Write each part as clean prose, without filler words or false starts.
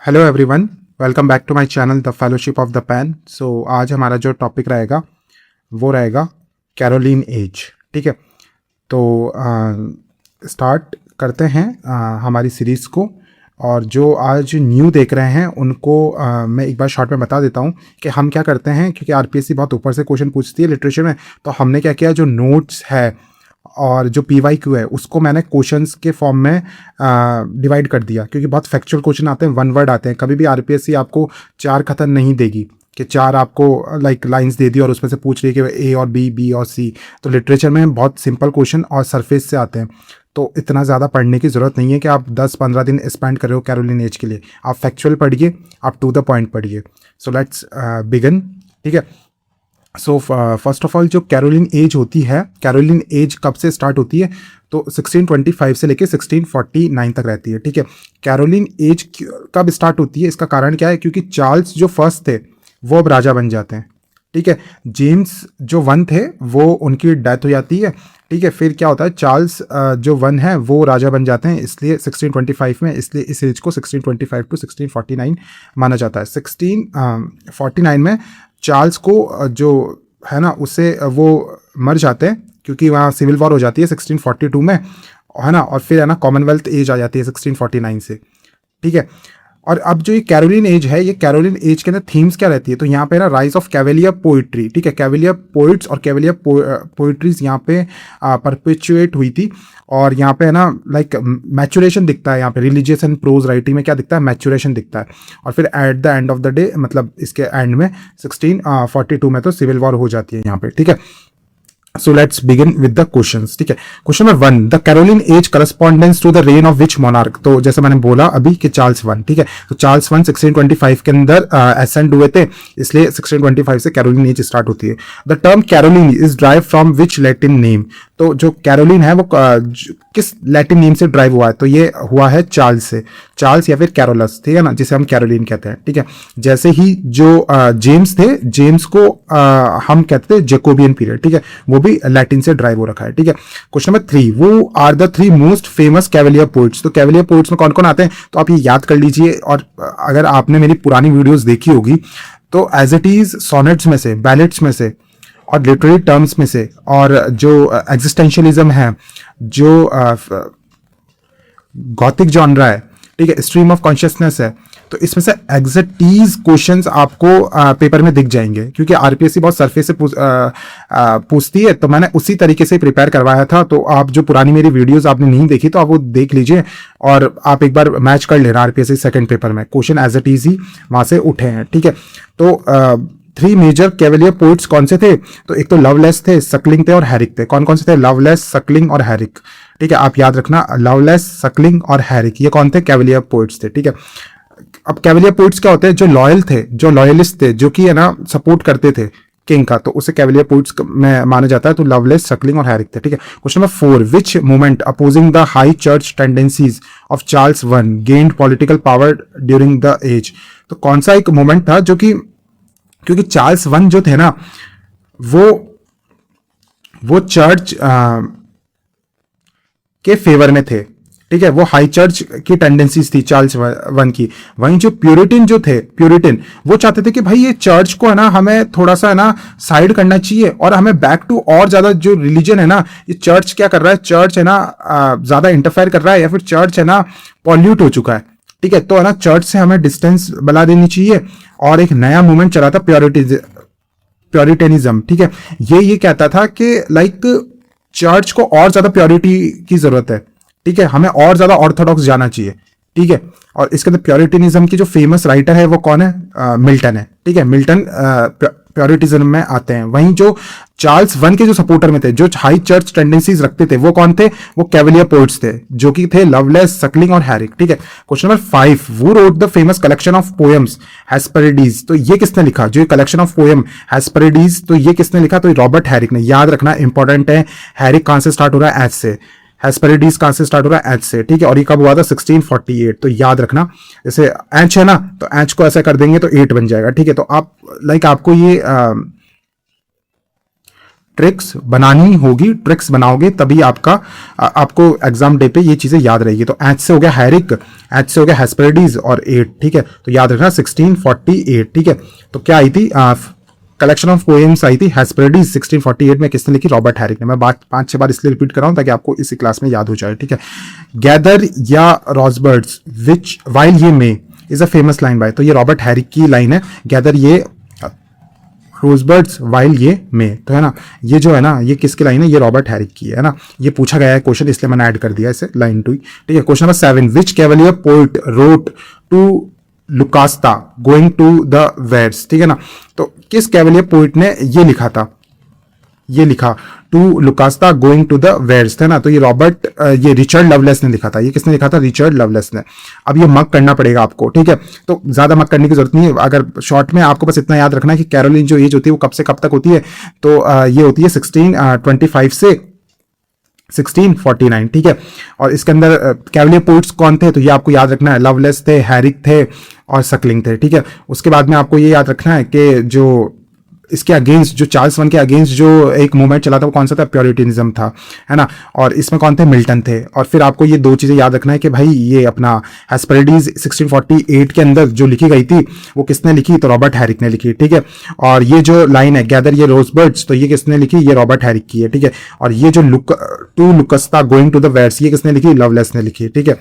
Hello everyone, welcome back to my channel the fellowship of the pen. So आज हमारा जो topic रहेगा वो रहेगा कैरोलिन एज। ठीक है, तो स्टार्ट करते हैं हमारी सीरीज़ को। और जो आज न्यू देख रहे हैं उनको मैं एक बार शॉर्ट में बता देता हूँ कि हम क्या करते हैं, क्योंकि आरपीएससी बहुत ऊपर से क्वेश्चन पूछती है लिटरेचर में। तो हमने क्या किया, जो नोट्स है और जो PYQ है उसको मैंने क्वेश्चंस के फॉर्म में डिवाइड कर दिया, क्योंकि बहुत फैक्चुअल क्वेश्चन आते हैं, वन वर्ड आते हैं। कभी भी आरपीएससी आपको चार कथन नहीं देगी कि चार आपको लाइक लाइंस दे दी और उसमें से पूछ रही है कि A और B और C। तो लिटरेचर में बहुत सिंपल क्वेश्चन और सरफेस से आते हैं, तो इतना ज़्यादा पढ़ने की ज़रूरत नहीं है कि आप 10-15 दिन स्पेंड कर रहे हो कैरोलिन एज के लिए। आप फैक्चुअल पढ़िए, आप टू द पॉइंट पढ़िए। So let's begin. ठीक है, सो फर्स्ट ऑफ ऑल जो कैरोलिन एज होती है, कैरोलिन एज कब से स्टार्ट होती है? तो 1625 से लेके 1649 तक रहती है। ठीक है, कैरोलिन एज कब स्टार्ट होती है, इसका कारण क्या है? क्योंकि चार्ल्स जो फर्स्ट थे वो अब राजा बन जाते हैं। ठीक है, जेम्स जो वन थे वो उनकी डेथ हो जाती है। ठीक है, फिर क्या होता है, चार्ल्स जो वन है वो राजा बन जाते हैं, इसलिए 1625 में, इसलिए इस एज को 1625 टू 1649 माना जाता है। 1649 में चार्ल्स को जो है ना उससे वो मर जाते हैं, क्योंकि वहाँ सिविल वॉर हो जाती है 1642 में, है ना। और फिर है ना कॉमनवेल्थ एज आ जाती है 1649 से। ठीक है, और अब जो ये कैरोलिन एज है, ये कैरोलिन एज के अंदर थीम्स क्या रहती है? तो यहाँ पे ना राइज ऑफ कैवेलियर पोइट्री। ठीक है, कैवेलियर पोइट्स और कैवेलियर पोइट्रीज यहाँ पे परपेचुएट हुई थी। और यहाँ पे है ना लाइक मैचुरेशन दिखता है, यहाँ पे रिलीजियस एंड प्रोज राइटिंग में क्या दिखता है, मैचुरेशन दिखता है। और फिर at the end of the day, मतलब इसके एंड में 1642 में तो सिविल वॉर हो जाती है यहाँ पे। ठीक है, so let's begin with the questions। ठीक है, question number 1, the Caroline age correspondence to the reign of which monarch? तो जैसे मैंने बोला अभी कि चार्ल्स वन। ठीक है, तो चार्ल्स वन 1625 के अंदर एसेंड हुए थे, इसलिए 1625 से कैरोलिन एज स्टार्ट होती है। The term Caroline is derived from which Latin name? तो जो कैरोलिन है वो किस लैटिन नेम से ड्राइव हुआ है? तो ये हुआ है चार्ल्स से, चार्ल्स या फिर कैरोलस, ठीक है ना, जिसे हम कैरोलिन कहते हैं। ठीक है, जैसे ही जो जेम्स थे, जेम्स को हम कहते थे जेकोबियन पीरियड। ठीक है, वो भी लैटिन से ड्राइव हो रखा है। ठीक है, question number 3, who are the 3 most famous cavalier poets? तो कैवेलियर पोइट्स में कौन कौन आते हैं? तो आप ये याद कर लीजिए। और अगर आपने मेरी पुरानी वीडियोस देखी होगी तो एज इट इज सोनेट्स में से, बैलेट्स में से और लिटरेरी टर्म्स में से, और जो एग्जिस्टेंशियलिज्म है, जो गॉथिक जॉनरा है, ठीक है, स्ट्रीम ऑफ कॉन्शियसनेस है, तो इसमें से एग्जैक्टीज क्वेश्चंस आपको पेपर में दिख जाएंगे, क्योंकि आरपीएससी बहुत सरफेस से पूछती है। तो मैंने उसी तरीके से प्रिपेयर करवाया था। तो आप जो पुरानी मेरी वीडियोस आपने नहीं देखी तो आप वो देख लीजिए और आप एक बार मैच कर लेना आरपीएससी सेकंड पेपर में, क्वेश्चन एज इट इज ही वहां से उठे हैं। ठीक है, तो 3 मेजर कैवेलियर पोइट्स कौन से थे? तो एक तो लवलेस थे, सकलिंग थे और हैरिक थे। कौन कौन से थे? लवलेस, सकलिंग और हैरिक। ठीक है, आप याद रखना, लवलेस, सकलिंग और हैरिक, ये कौन थे? कैवेलियर पोइट्स थे। ठीक है, अब कैवेलियर पोइट्स क्या होते हैं? जो लॉयल थे, जो लॉयलिस्ट थे, जो कि है ना सपोर्ट करते थे किंग का, तो उसे कैवेलियर पोइट्स में माना जाता है। तो लवलेस, सकलिंग और हैरिक थे। ठीक है, question number 4, which movement opposing the high church tendencies of Charles one gained political power during the age? तो कौन सा एक मूवमेंट था जो कि, क्योंकि चार्ल्स वन जो थे ना वो चर्च के फेवर में थे। ठीक है, वो हाई चर्च की टेंडेंसीज थी चार्ल्स वन की। वहीं जो प्यूरिटन जो थे, प्यूरिटन वो चाहते थे कि भाई ये चर्च को है ना हमें थोड़ा सा है ना साइड करना चाहिए, और हमें बैक टू, और ज्यादा जो रिलीजन है ना, ये चर्च क्या कर रहा है, चर्च है ना ज्यादा इंटरफेयर कर रहा है, या फिर चर्च है ना पॉल्यूट हो चुका है। ठीक है, तो है ना चर्च से हमें डिस्टेंस बना देनी चाहिए। और एक नया मूवमेंट चला था प्योरिटेनिज्म। ठीक है, ये कहता था कि लाइक चर्च को और ज्यादा प्योरिटी की जरूरत है। ठीक है, हमें और ज्यादा ऑर्थोडॉक्स जाना चाहिए। ठीक है, और इसके अंदर प्योरिटेनिज्म की जो फेमस राइटर है वो कौन है? मिल्टन है। ठीक है, मिल्टन प्योरिटिज्म में आते हैं। वहीं जो चार्ल्स वन के जो सपोर्टर में थे, जो हाई चर्च टेंडेंसीज रखते थे, वो कौन थे? वो कैवेलियर पोइट्स थे, जो कि थे लवलेस, सकलिंग और हैरिक। ठीक है, क्वेश्चन नंबर 5, वो wrote the famous collection of poems Hesperides? तो ये किसने लिखा? जो कलेक्शन ऑफ पोएम हेस्पेरिडीज, तो ये किसने लिखा? तो रॉबर्ट हैरिक ने। याद रखना, इंपॉर्टेंट है। हैरिक कहां से स्टार्ट हो रहा है? एच से। हेस्पेरिडीज कहां से स्टार्ट हो रहा है? एच से। ठीक है, और ये कब हुआ था? 1648। तो याद रखना, जैसे एच है ना, तो एच को ऐसा कर देंगे तो 8 बन जाएगा। ठीक है, तो आप लाइक आपको ये ट्रिक्स बनानी होगी, ट्रिक्स बनाओगे तभी आपको एग्जाम डे पे ये चीजें याद रहेगी। तो एच से हो गया हैरिक, एच से हो गया हेस्पेरिडीज और 8, ठीक है। तो याद रखना 1648, ठीक है। तो क्या आई थी, कलेक्शन ऑफ पोएम्स आई थी हेस्पेरिडीज 1648 में, किसने लिखी, रॉबर्ट हैरिक ने। मैं बात 5-6 बार इसलिए रिपीट कर रहा हूं ताकि आपको इसी क्लास में याद हो जाए, ठीक है। गैदर या रोजबर्ड्स which while ye may is a famous line by, तो ये रॉबर्ट हैरिक की लाइन है, गैदर ये रोजबर्ड्स वाइल ये में, तो है ना, ये जो है ना, ये किसकी लाइन है, ये रॉबर्ट हैरिक की है ना। ये पूछा गया है क्वेश्चन, इसलिए मैंने ऐड कर दिया इसे लाइन 2, ठीक है। Question number 7, which cavalier poet wrote to Lucasta going to the wars, ठीक है ना। तो किस कैवलियर पोइट ने ये लिखा था, ये लिखा to Lucasta going to the wars, है ना। तो ये रिचर्ड लवलेस ने लिखा था। ये किसने लिखा था, रिचर्ड लवलेस ने। अब ये मक करना पड़ेगा आपको, ठीक है। तो ज्यादा मक करने की जरूरत नहीं है, अगर शॉर्ट में आपको बस इतना याद रखना है कि कैरोलिन जो एज होती है वो कब से कब तक होती है, तो ये होती है 1625 से 1649, ठीक है। और इसके अंदर कैवलियर पोइट्स कौन थे, तो ये आपको याद रखना है, लवलेस थे, हैरिक थे और सकलिंग थे, ठीक है। उसके बाद में आपको ये याद रखना है कि जो इसके अगेंस्ट, जो चार्ल्स वन के अगेंस्ट जो एक मूवमेंट चला था वो कौन सा था, प्योरिटिनिज्म था, है ना। और इसमें कौन थे, मिल्टन थे। और फिर आपको ये 2 चीजें याद रखना है कि भाई ये अपना हेस्पेरिडीज 1648 के अंदर जो लिखी गई थी वो किसने लिखी, तो रॉबर्ट हैरिक ने लिखी, ठीक है। और ये जो लाइन है गैदर ये रोजबर्ड्स, तो ये किसने लिखी, ये रॉबर्ट हैरिक की है, ठीक है। और ये जो to Lucasta going to the wars, ये किसने लिखी, लवलेस ने लिखी, ठीक है।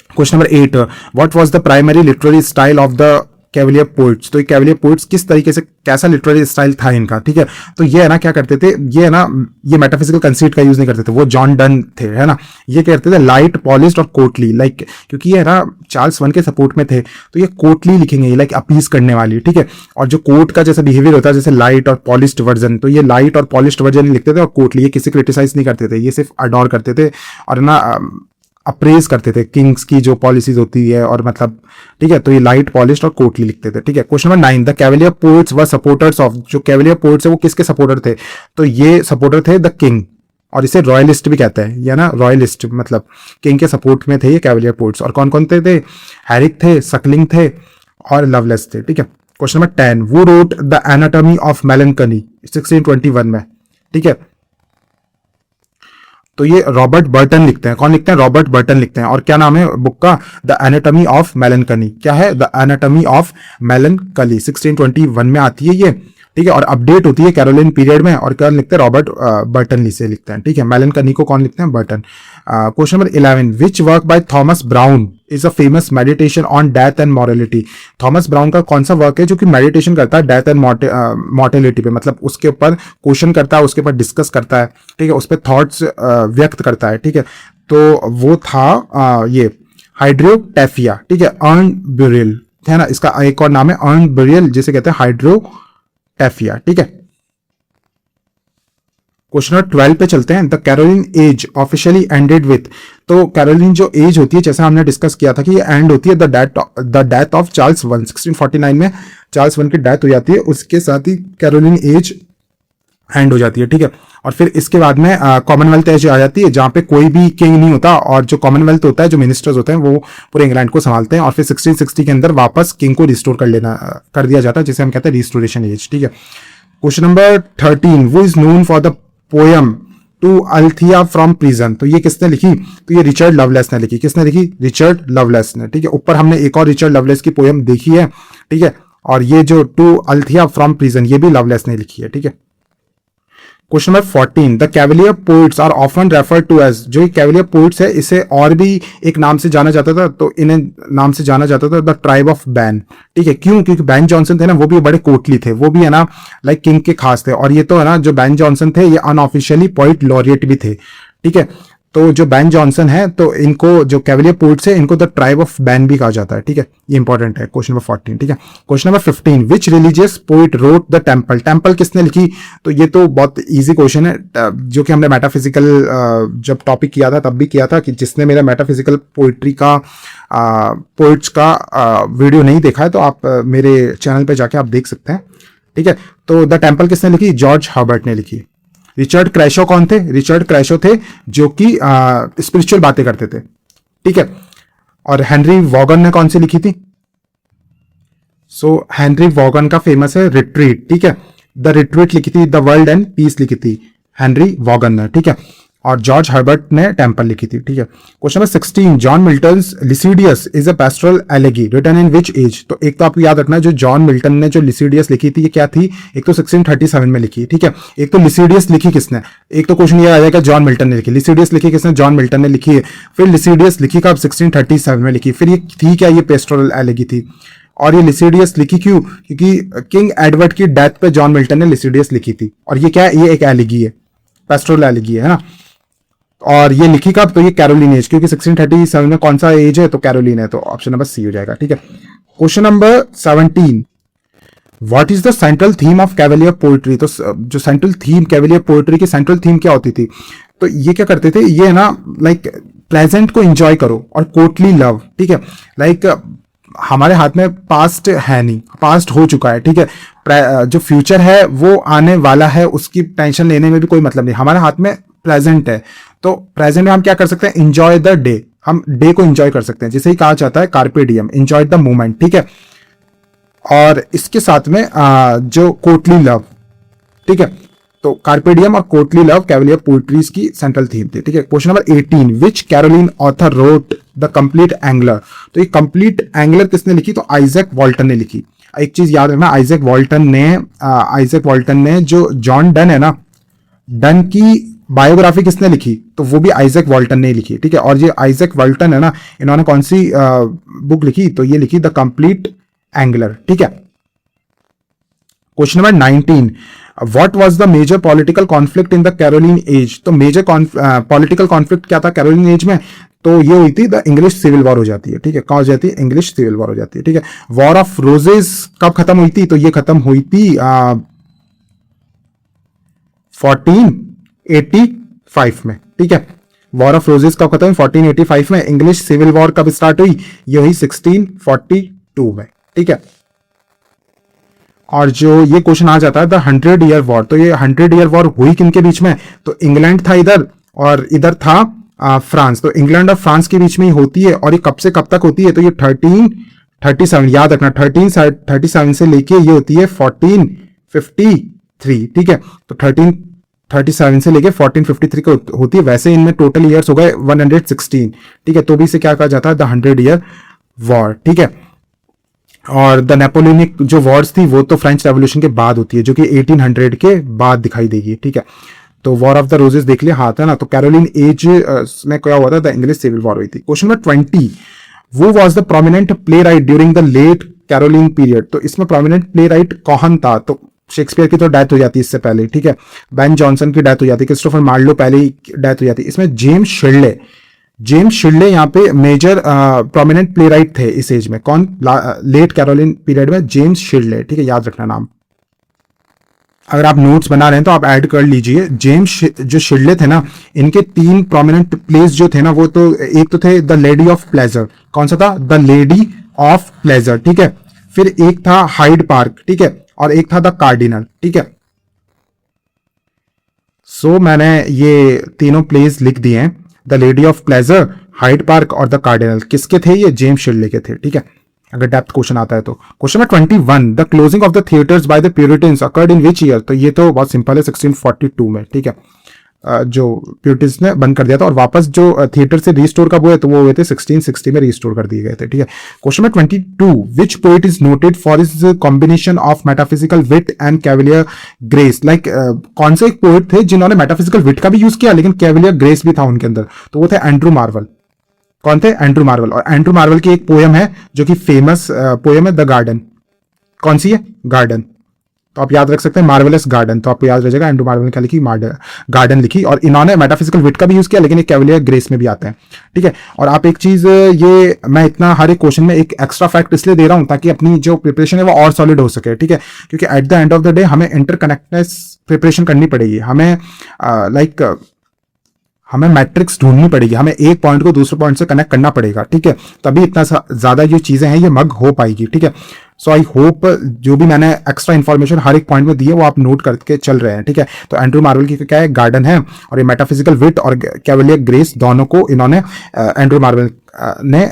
Question number 8, what was the primary literary style of the cavalier poets, तो ये कैवलियर पोइट्स किस तरीके से, कैसा लिटरेरी स्टाइल था इनका, ठीक है। तो ये है ना क्या करते थे, ये है ना, ये मेटाफिजिकल कंसीट का यूज नहीं करते थे, वो जॉन डन थे, है ना। ये कहते थे लाइट पॉलिश्ड और कोटली, लाइक क्योंकि ये है ना चार्ल्स वन के सपोर्ट में थे, तो ये कोटली लिखेंगे, ये लाइक अपीज करने वाली, ठीक है। और जो कोट का जैसा बिहेवियर होता है जैसे लाइट और पॉलिश्ड वर्जन, तो ये लाइट और पॉलिश्ड वर्जन लिखते थे। और कोटली, ये किसी क्रिटिसाइज नहीं करते थे, ये सिर्फ अडोर करते थे और ना अप्रेज करते थे किंग्स की जो पॉलिसीज होती है, और मतलब, ठीक है। तो ये लाइट पॉलिश्ड और कोटली लिखते थे, ठीक है। Question number 9, the cavalier poets were supporters of, जो कैवलियर पोइट्स है वो किसके सपोर्टर थे, तो ये सपोर्टर थे द किंग, और इसे रॉयलिस्ट भी कहते हैं, या ना रॉयलिस्ट मतलब किंग के सपोर्ट में थे ये कैवलियर पोइट्स। और कौन कौन थे, हैरिक थे, सकलिंग थे और लवलेस थे, ठीक है। क्वेश्चन नंबर 10, वो रोट द एनाटॉमी ऑफ मेलनकनी 1621 में, ठीक है। तो ये रॉबर्ट बर्टन लिखते हैं, कौन लिखते हैं, रॉबर्ट बर्टन लिखते हैं। और क्या नाम है बुक का, द एनाटॉमी ऑफ मेलनकनी, क्या है, द एनाटॉमी ऑफ मेलनकली 1621 में आती है ये, ठीक है। और अपडेट होती है कैरोलिन पीरियड में, और कौन लिखते हैं, रॉबर्ट बर्टन से लिखते हैं, ठीक है। मेलनकनी को कौन लिखते हैं, Burton. Question number 11, which work by Thomas brown is a famous meditation on death and mortality, Thomas brown का कौन सा वर्क है जो कि मेडिटेशन करता है डेथ एंड मॉर्टेलिटी पे, मतलब उसके ऊपर क्वेश्चन करता है, उसके ऊपर डिस्कस करता है, ठीक है, उस पर थॉट्स व्यक्त करता है, ठीक है। तो वो था ये हाइड्रोटेफिया, ठीक है, अर्न ब्यूरियल, है ना। इसका एक और नाम है अर्न ब्यूरियल, जिसे कहते हैं हाइड्रोटेफिया, ठीक है। क्वेश्चन नंबर 12 पे चलते हैं, the Caroline age officially ended with, तो कैरोलिन जो एज होती है जैसा हमने डिस्कस किया था कि ये एंड होती है the death of Charles one, 1649 में चार्ल्स वन की डेथ हो जाती है, उसके साथ ही कैरोलिन एज एंड हो जाती है, ठीक है। और फिर इसके बाद में कॉमनवेल्थ एज आ जाती है, जहां पे कोई भी किंग नहीं होता, और जो कॉमनवेल्थ होता है, जो मिनिस्टर्स होते हैं वो पूरे इंग्लैंड को संभालते हैं। और फिर 1660 के अंदर वापस किंग को रिस्टोर कर दिया जाता है, जिसे हम कहते हैं रिस्टोरेशन एज, ठीक है। Question number 13, who is known for the poem to Althea from prison, तो ये किसने लिखी, तो ये रिचर्ड लवलेस ने लिखी, किसने लिखी, रिचर्ड लवलेस ने, ठीक है। ऊपर हमने एक और रिचर्ड लवलेस की पोयम देखी है, ठीक है। और ये जो टू अल्थिया फ्रॉम प्रिजन, ये भी लवलेस ने लिखी है, ठीक है। Question number 14, the cavalier poets are often refer to as, जो ये कैवलियर पोइट्स है इसे और भी एक नाम से जाना जाता था, तो इन्हें नाम से जाना जाता था द ट्राइब ऑफ बैन, ठीक है। क्यों, क्योंकि बैन जॉनसन थे ना, वो भी बड़े कोटली थे, वो भी है ना लाइक किंग के खास थे। और ये तो है ना, जो बैन जॉनसन थे ये अनऑफिशियली पोइट लॉरिएट भी थे, ठीक है। तो जो बैन जॉनसन है, तो इनको जो कैवलियर पोइट्स है इनको द ट्राइब ऑफ बैन भी कहा जाता है, ठीक है। ये इंपॉर्टेंट है। क्वेश्चन नंबर 14, ठीक है। Question number 15, which religious poet wrote the temple, temple किसने लिखी, तो ये तो बहुत इजी क्वेश्चन है, जो कि हमने मेटाफिजिकल जब टॉपिक किया था तब भी किया था, कि जिसने मेरा मेटाफिजिकल पोइट्री का पोइट्स का वीडियो नहीं देखा है तो आप मेरे चैनल पे जाके आप देख सकते हैं, ठीक है। तो द टेम्पल किसने लिखी, जॉर्ज हर्बर्ट ने लिखी। रिचर्ड क्रैशो कौन थे, रिचर्ड क्रैशो थे जो कि स्पिरिचुअल बातें करते थे, ठीक है। और हेनरी वॉगन ने कौन सी लिखी थी, सो हेनरी वॉगन का फेमस है रिट्रीट, ठीक है। द रिट्रीट लिखी थी, द वर्ल्ड एंड पीस लिखी थी हेनरी वॉगन ने, ठीक है, और जॉर्ज हर्बर्ट ने टेम्पल लिखी थी, ठीक है। Question number 16, John Milton's Lycidas is a pastoral elegy written in which age. तो एक तो आपको याद रखना है, जो जॉन मिल्टन ने जो लिसिडियस लिखी थी ये क्या थी, एक तो 1637 में लिखी, ठीक है। एक तो लिसिडियस लिखी किसने, एक तो क्वेश्चन ये आ जाएगा जॉन मिल्टन ने लिखी, लिसिडियस लिखी किसने, जॉन मिल्टन ने लिखी है। फिर लिसिडियस लिखी कब, 1637 में लिखी। फिर ये थी क्या, ये पेस्टोरल एलेगी थी। और ये लिसिडियस लिखी क्यों, क्योंकि किंग एडवर्ड की डेथ पे जॉन मिल्टन ने लिसिडियस लिखी थी। और ये क्या है, ये एक एलेगी है, पेस्टोरल एलेगी है ना। और ये लिखी कब, तो ये कैरोलिन एज, क्योंकि 1637 में कौन सा एज है, तो कैरोलिन है, तो ऑप्शन नंबर सी हो जाएगा, ठीक है। Question number 17, what is the central theme of cavalier poetry. तो जो सेंट्रल थीम कैवेलियर पोइट्री की सेंट्रल थीम क्या होती थी, तो ये क्या करते थे, ये है ना लाइक प्रेजेंट को एंजॉय करो और कोर्टली लव, ठीक है। लाइक हमारे हाथ में पास्ट है नहीं, पास्ट हो चुका है, ठीक है। जो फ्यूचर है वो आने वाला है, उसकी टेंशन लेने में भी कोई मतलब नहीं, हमारे हाथ में प्रेजेंट है। तो प्रेजेंट में हम क्या कर सकते हैं, एंजॉय द डे, हम डे को एंजॉय कर सकते हैं, जिसे ही कहा जाता है कार्पे डियम, एंजॉय द मोमेंट, ठीक है। और इसके साथ में जो कोर्टली लव, ठीक है, तो कार्पे डियम और कोर्टली लव कैवेलियर पोइट्रीज की सेंट्रल थीम थी, ठीक है। Question number 18, which Caroline author wrote the complete angler. तो ये कंप्लीट एंगलर किसने लिखी, तो आइजैक वॉल्टन ने लिखी। एक चीज याद रखना, आइजैक वॉल्टन ने जो जॉन डन है ना, डन की बायोग्राफी किसने लिखी, तो वो भी आइजैक वॉल्टन ने लिखी, ठीक है। और ये आइजैक वॉल्टन है ना, इन्होंने कौन सी बुक लिखी, तो ये लिखी द कंप्लीट एंगलर, ठीक है। Question number 19, what was the major political conflict in the Caroline age. तो मेजर पॉलिटिकल कॉन्फ्लिक्ट क्या था कैरोलिन एज में, तो ये हुई थी द इंग्लिश सिविल वॉर हो जाती है, ठीक है। कौन हो जाती है, इंग्लिश सिविल वॉर हो जाती है, ठीक है। वॉर ऑफ रोजेस कब खत्म हुई थी, तो ये खत्म हुई थी 1485 में, ठीक है। वॉर ऑफ रोजेस कब खत्म हुई, 1485 में। इंग्लिश सिविल वॉर कब स्टार्ट हुई, ये हुई 1642 में, ठीक है। और जो ये क्वेश्चन आ जाता है द 100 ईयर वॉर, तो ये 100 ईयर वॉर हुई किनके बीच में, तो इंग्लैंड था इधर और इधर था फ्रांस। तो इंग्लैंड और फ्रांस के बीच में ही होती है। और ये कब से कब तक होती है, तो ये 1337, याद रखना 1337 से लेके ये होती है 1453, ठीक है। तो 1337 से लेके 1453 को होती है। वैसे इनमें टोटल ईयर्स हो गए 116, ठीक है। तो भी इसे क्या कहा जाता है, द 100 ईयर वॉर, ठीक है। और द नेपोलियनिक जो वॉर्स थी वो तो फ्रेंच रेवोल्यूशन के बाद होती है, जो कि 1800 के बाद दिखाई देगी, ठीक है। तो वॉर ऑफ द रोजेस देख लिया, हाथ है ना। तो कैरोलिन एज में क्या हुआ था, द इंग्लिश सिविल वॉर हुई थी। Question number 20, who was the prominent playwright during the late Caroline period. तो इसमें प्रोमिनेंट प्ले राइट कौन था, तो शेक्सपियर की तो डेथ हो जाती है इससे पहले, ठीक है। बेन जॉनसन की डेथ हो जाती है, क्रिस्टोफर मार्लो पहले ही डेथ हो जाती है। इसमें जेम्स शिडले यहाँ पे मेजर प्रोमिनेंट प्ले राइट थे इस एज में। कौन, लेट कैरोलिन पीरियड में जेम्स शिडले, ठीक है, याद रखना नाम। अगर आप नोट्स बना रहे हैं तो आप ऐड कर लीजिए। जेम्स जो शिडले थे ना, इनके 3 प्रोमिनेंट प्लेस जो थे ना, वो तो एक तो थे द लेडी ऑफ प्लेजर, कौन सा था, द लेडी ऑफ प्लेजर, ठीक है। फिर एक था हाइड पार्क, ठीक है, और एक था द कार्डिनल, ठीक है। सो मैंने ये तीनों प्लेस लिख दिए हैं, the lady of pleasure, Hyde Park और द कार्डिनल। किसके थे, ये जेम्स शिडले के थे, ठीक है। अगर डेप्थ क्वेश्चन आता है तो। Question number 21, the closing of the theatres by the Puritans occurred in which year. तो ये तो बहुत सिंपल है, 1642 में, ठीक है। जो प्यूरिटन्स ने बंद कर दिया था और वापस जो थिएटर से रिस्टोर कब हुए, तो वो हुए थे 1660 में रिस्टोर कर दिए गए थे, ठीक है। Question number 22, which poet is noted for his combination of metaphysical wit and cavalier grace. Like कौन से एक पोएट थे जिन्होंने मेटाफिजिकल विट का भी यूज किया लेकिन कैवेलियर ग्रेस भी था उनके अंदर, तो वो थे एंड्रू मार्वल। कौन थे, एंड्रू मार्वल। और एंड्रू मार्वल की एक पोयम है जो कि फेमस पोयम है, द गार्डन। कौन सी है, गार्डन। तो आप याद रख सकते हैं मार्वेलस गार्डन, तो आपको याद रह जाएगा एंड्रू मार्वल ने क्या लिखी, गार्डन लिखी। और इन्होंने मेटाफिजिकल विट का भी यूज किया लेकिन एक कैवेलियर ग्रेस में भी आते हैं, ठीक है। और आप एक चीज, ये मैं इतना हर एक क्वेश्चन में एक एक्स्ट्रा फैक्ट इसलिए दे रहा हूं ताकि अपनी जो प्रिपरेशन है वो और सॉलिड हो सके, ठीक है। क्योंकि at the end of the day हमें इंटरकनेक्टनेस प्रिपरेशन करनी पड़ेगी, हमें हमें मैट्रिक्स ढूंढनी पड़ेगी, हमें एक पॉइंट को दूसरे पॉइंट से कनेक्ट करना पड़ेगा, ठीक है। तभी इतना ज्यादा जो चीजें हैं ये मग हो पाएगी, ठीक है। सो आई होप जो भी मैंने एक्स्ट्रा इन्फॉर्मेशन हर एक पॉइंट में दी है वो आप नोट करके चल रहे हैं, ठीक है। तो एंड्रू मार्वल की क्या है, गार्डन है, और ये मेटाफिजिकल विट और कैवेलियर ग्रेस दोनों को इन्होंने एंड्रू मार्वल ने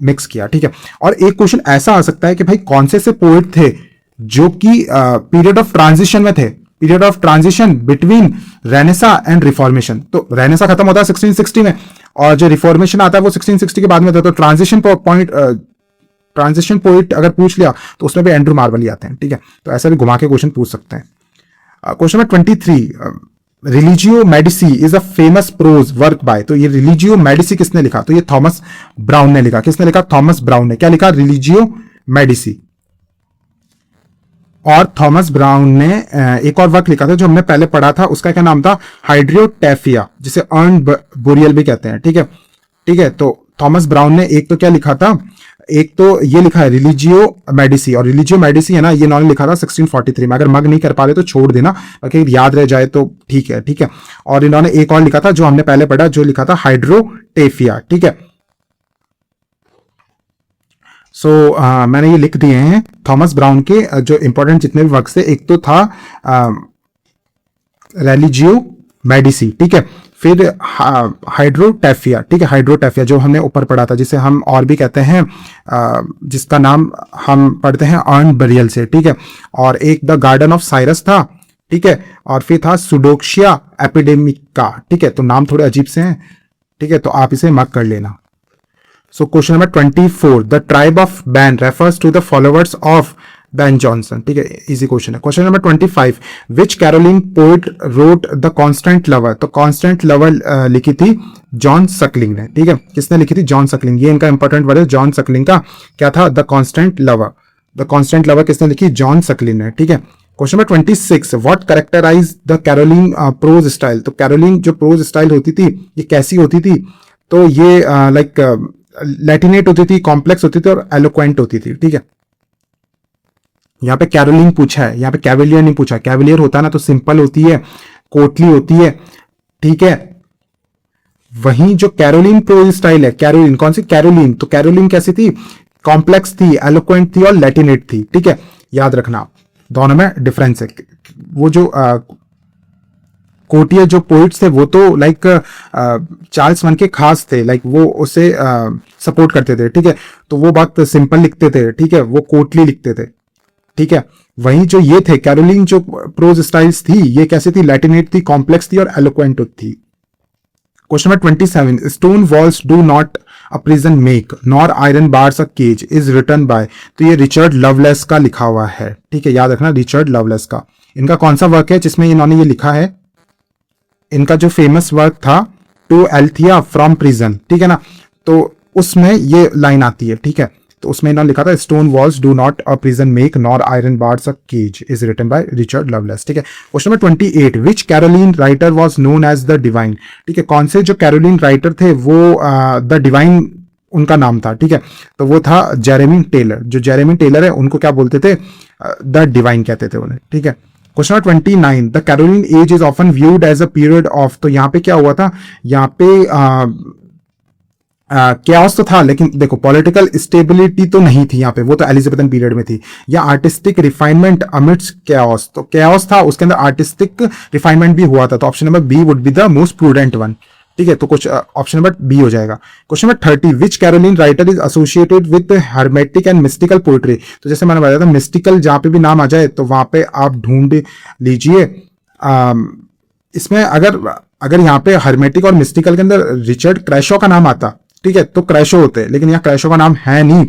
मिक्स किया, ठीक है। और एक क्वेश्चन ऐसा आ सकता है कि भाई कौन से पोएट थे जो कि पीरियड ऑफ ट्रांजिशन में थे, period of transition between Renaissance and reformation. तो रेनेसा खत्म होता है 1660 में और जो रिफॉर्मेशन आता है वो 1660 के बाद में था। तो ट्रांजिशन पॉइंट, ट्रांजिशन पॉइंट अगर पूछ लिया तो उसमें भी एंड्रू मार्वल ही आते हैं, ठीक है। तो ऐसा भी घुमा के क्वेश्चन पूछ सकते हैं। Question number 23, religio Medici is a famous prose work by. तो ये रिलीजियो मेडिसी किसने लिखा? तो ये थॉमस ब्राउन ने लिखा। किसने लिखा? थॉमस ब्राउन ने। क्या लिखा? Religio Medici. और थॉमस ब्राउन ने एक और वर्क लिखा था जो हमने पहले पढ़ा था, उसका क्या नाम था? हाइड्रियोटैफिया, जिसे अर्न बोरियल भी कहते हैं, ठीक है, ठीक है। तो थॉमस ब्राउन ने एक तो क्या लिखा था, एक तो ये लिखा है रिलीजियो मेडिसी, और रिलीजियो मेडिसी है ना, ये इन्होंने लिखा था 1643 में। अगर मग नहीं कर पा रहे तो छोड़ देना, अगर याद रह जाए तो ठीक है, ठीक है। और इन्होंने एक और लिखा था जो हमने पहले पढ़ा, जो लिखा था हाइड्रोटेफिया, ठीक है। सो मैंने ये लिख दिए हैं थॉमस ब्राउन के जो इंपॉर्टेंट जितने भी वर्क्स थे। एक तो था रिलीजियो मेडिसी, ठीक है। फिर हाइड्रोटैफिया, ठीक है, हाइड्रोटैफिया जो हमने ऊपर पढ़ा था, जिसे हम और भी कहते हैं, जिसका नाम हम पढ़ते हैं अर्न बरियल से, ठीक है। और एक द गार्डन ऑफ साइरस था, ठीक है। और फिर था सुडोक्सिया एपिडेमिका, ठीक है। तो नाम थोड़े अजीब से हैं, ठीक है, तो आप इसे मार्क कर लेना। So question number 24, the tribe of Ben refers to the followers of Ben Jonson, ठीक है, इजी क्वेश्चन है। Question number 25, which Caroline poet wrote the Constant Lover? तो Constant Lover लिखी थी जॉन सकलिंग ने, ठीक है। किसने लिखी थी? John Suckling. ये इनका इंपॉर्टेंट वर्ड है जॉन सकलिंग का। क्या था? The constant lover. The constant lover किसने लिखी? जॉन सकलिंग ने, ठीक है। Question number 26, what characterise the Caroline prose style? तो कैरोलिन जो प्रोज स्टाइल होती थी ये कैसी होती थी? तो ये लाइक लैटिनेट होती थी, कॉम्प्लेक्स होती थी और एलोक्वेंट होती थी, ठीक है। यहां पे कैरोलिन पूछा है, यहां पे कैवेलियर नहीं पूछा। कैवेलियर होता है ना तो सिंपल होती है, कोटली होती है, ठीक है। वहीं जो कैरोलिन प्रोज स्टाइल है, कैरोलिन कौन सी? कैरोलिन। तो कैरोलिन कैसी थी? कॉम्प्लेक्स थी, एलोक्वेंट थी और लैटिनेट थी, ठीक है। याद रखना दोनों में डिफरेंस है। वो जो कोटिया जो पोइट्स थे वो तो लाइक चार्ल्स वन के खास थे, लाइक वो उसे सपोर्ट करते थे, ठीक है। तो वो बात सिंपल लिखते थे, ठीक है, वो कोटली लिखते थे, ठीक है। वहीं जो ये थे कैरोलिन जो प्रोज स्टाइल्स थी ये कैसी थी? लैटिनेट थी, कॉम्प्लेक्स थी और एलोक्वेंट थी। Question number 27, stone walls do not a prison make nor iron bars a cage is written by. तो ये रिचर्ड लवलेस का लिखा हुआ है, ठीक है, याद रखना, रिचर्ड लवलेस का। इनका कौन सा वर्क है जिसमें इन्होंने ये लिखा है? इनका जो फेमस वर्क था टू एल्थिया फ्रॉम प्रिजन, ठीक है ना। तो उसमें ये लाइन आती है, ठीक है। तो उसमें इन्होंने लिखा था stone walls do not a prison make nor iron bars a cage is written by Richard Lovelace, ठीक है। Question number 28, which Caroline writer was known as the divine? ठीक है, कौन से जो कैरोलिन राइटर थे वो द डिवाइन उनका नाम था, ठीक है। तो वो था जेरेमी टेलर। जो जेरेमी टेलर है उनको क्या बोलते थे? द डिवाइन कहते थे उन्हें, ठीक है। Question number 29, the Caroline age is often viewed as a period of. तो यहाँ पे क्या हुआ था? यहाँ पे कैओस तो था, लेकिन देखो पॉलिटिकल स्टेबिलिटी तो नहीं थी यहाँ पे, वो तो एलिजाबेथन पीरियड में थी। या आर्टिस्टिक रिफाइनमेंट अमिट्स कैओस, तो कैओस था, उसके अंदर आर्टिस्टिक रिफाइनमेंट भी हुआ था। तो option number B would be the most prudent one, ठीक है। तो कुछ ऑप्शन नंबर बी हो जाएगा। Question number 30, which Caroline writer is associated with hermetic and mystical poetry? तो जैसे मैंने बताया था मिस्टिकल जहां पे भी नाम आ जाए तो वहां पे आप ढूंढ लीजिए। इसमें अगर यहाँ पे हर्मेटिक और मिस्टिकल के अंदर रिचर्ड क्रैशो का नाम आता, ठीक है, तो क्रैशो होते हैं, लेकिन यहाँ क्रैशो का नाम है नहीं,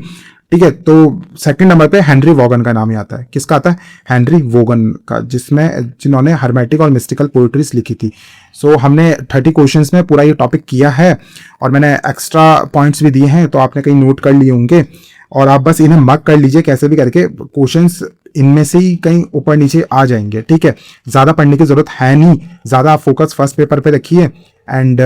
ठीक है। तो सेकंड नंबर पे हेनरी वोगन का नाम ही आता है। किसका आता है? हेनरी वोगन का, जिन्होंने हर्मेटिक और मिस्टिकल पोएट्रीज लिखी थी। सो हमने 30 क्वेश्चंस में पूरा ये टॉपिक किया है और मैंने एक्स्ट्रा पॉइंट्स भी दिए हैं, तो आपने कहीं नोट कर लिए होंगे और आप बस इन्हें मार्क कर लीजिए कैसे भी करके। क्वेश्चंस इनमें से ही कहीं ऊपर नीचे आ जाएंगे, ठीक है। ज़्यादा पढ़ने की जरूरत है नहीं, ज़्यादा आप फोकस फर्स्ट पेपर पे रखिए। एंड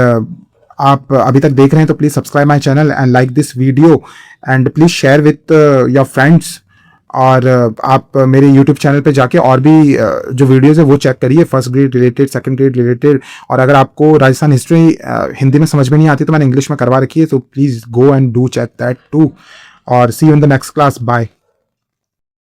आप अभी तक देख रहे हैं तो please subscribe my channel and like this video and please share with your friends. और आप मेरे यूट्यूब चैनल पे जाके और भी जो वीडियोस है वो चेक करिए, first grade related, second grade related. और अगर आपको राजस्थान हिस्ट्री हिंदी में समझ में नहीं आती तो मैंने इंग्लिश में करवा रखी है, तो please go and do check that too. और see you in the next class, bye.